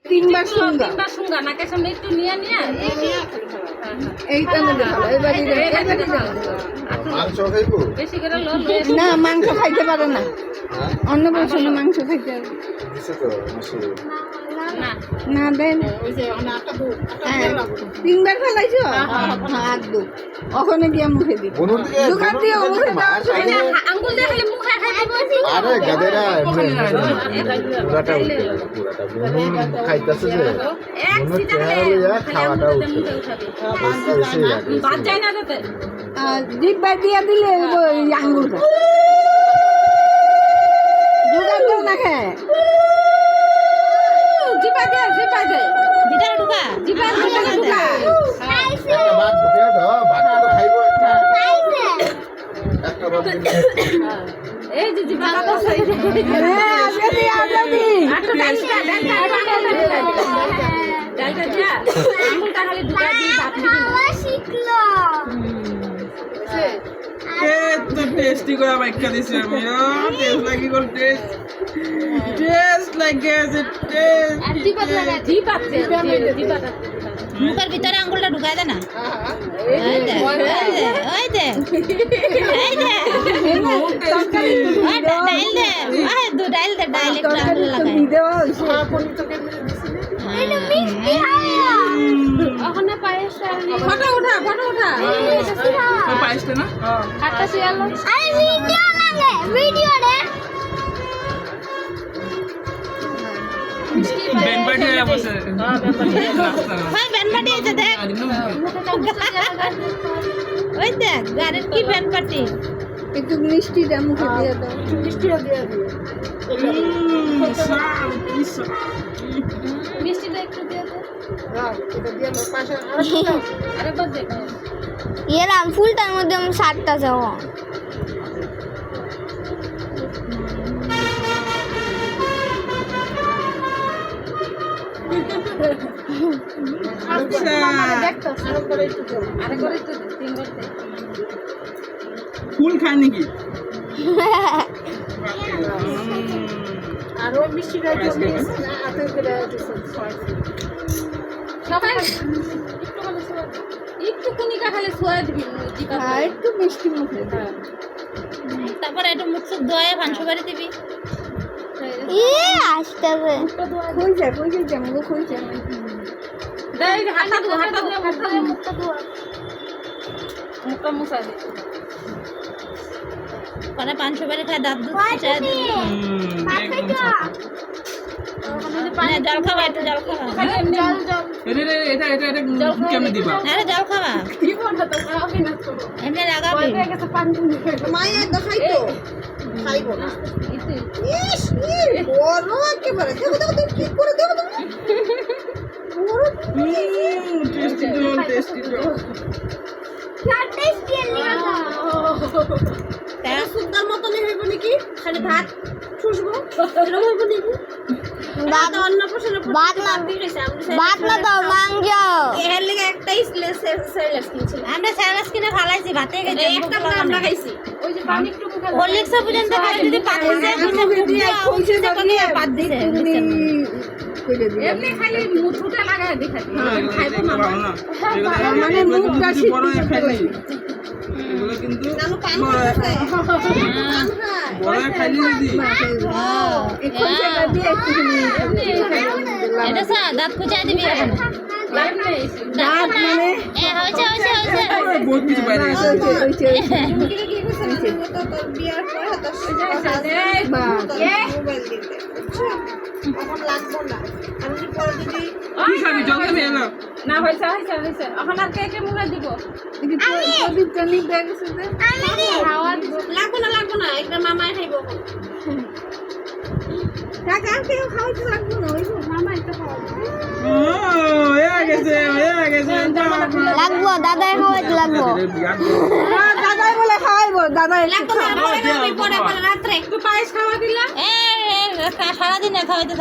তিনবার শুনগা নাকের সামনে একটু নিয়ে এইটা মধ্যে ভালো এবারে মাংস খাইবো বেশি করে না মাংস খাইতে পারে না অন্নপ্রাশনে মাংস খাইতে হবে দিছে তো মাসে না না দেন তিনবার ফেলাইছো হাত দু ওখানে গিয়ে মুখে দি বনুর দিকে দোকান দিয়ে মুখে মার আঙ্গুল দিয়ে খালি মুখে খাইতে আরে গাদেরা পুরাটা পুরাটা বনুর খাইতাছে যে বনুর চেহারা লইয়া খাওয়াটা উঠছে বাদ যায় না তাতে জিব্বা দিয়ে দিলে ওই আঙ্গুলটা দোকান দেও না খায় জিপা দে ভিতরে ঢুকা জিপা ঢুকা একটা ভাত ঢুকে দাও ভাতটা তো খাইবো একটা ভাত এই যে জিপা তো সই হ্যাঁ আজকে দি আটো ডালটা দিয়া আঙ্গুলটা খালি ঢুকা দি ভাত দিবি শিখলো তো টেস্টি করে বাইকা দিছি আমি টেস্ট লাগি গল টেস্ট লাগে যে টেস্ট আর জিপা মুখের ভিতরে আঙ্গুলটা ঢুকাই দে না ডাইল দে একটু আঙ্গুল লাগাই ওখানে পায়েস ফটো উঠা পাইছতে না হাতটা শিয়ালো আরে ভিডিও রে বেন পার্টি হয়ে বসে হ্যাঁ ব্যান পার্টি আছে দেখ ওই দেখ গাড়ির কি ব্যান পার্টি একটু মিষ্টিটা মুখে দিয়ে দাও মিষ্টিটা একটু দিয়ে দে আরেকবার দে এলাম ফুলটার মধ্যে আমি 7টা যাওয়া আচ্ছা আরেকবার একটু দে তিনবার দে ফুল খায় নাকি সবাই একটু কুনিকা খালি সোয়া দিবি জিপা হ্যাঁ একটু মিষ্টি মুখে দাও তারপরে একটু মুখ সুখ ধোয়া পাঁচশো বাড়ি দিবি আসতেছে কই যায় আমাকে কই যায় দে হাতটা দে মুখটা মুছা দে পরে পাঁচশো বাড়ি খায় দাঁত দুধ চা দিবি জল খাওয়া একটু জল খাওয়া খালি এমনি এটা কেমনে দিবা আরে জল খাওয়া দিব না তো খাওয়াবি না তো এমনি লাগাবি মায়ের দেখাইতো খাইবো না ইস বড় একেবারে দেখো কি করে দেবো তুমি টেস্টি জল সুন্দর মতনই হইব নাকি খালি ভাত শুষবো এরকম হইব নাকি বাদ না দাও মাংস এর লিগে একটাই স্যালাড কিনছিল আমরা স্যালাড কিনে ফালাইছি ভাতে গেছে একটা করে আমরা খাইছি ওই যে পানি একটু মুখে হরলিক্স পর্যন্ত খাই যদি পাত দিছে বাদ দিছে এমনি খালি মুঠুটা লাগায় দেখা খাইবো না মানে মুখটা বড় খাইলি এগুলো কিন্তু বড় খাইলি দিদি এটা সা দাঁত কুচাই দিবি এখন লাইভ নেই দাঁত মানে এ হইছে বহুত কিছু বাইরে গেছে কি খাবি জল খাবি এলো না হইছে এখন আর কে মুখে দিব লাগবো না একটা মামাই খাইব টাকা কেউ খাওয়াইতে লাগবো না ওই মামাই তো খাওয়াবো হয়ে গেছে লাগবো দাদাই খাওয়াইতে লাগবো দাদাই বলে খাওয়াইবো দাদাই পরে রাত্রে একটু পায়েস খাওয়া দিলা এ সারাদিন খাওয়াইতে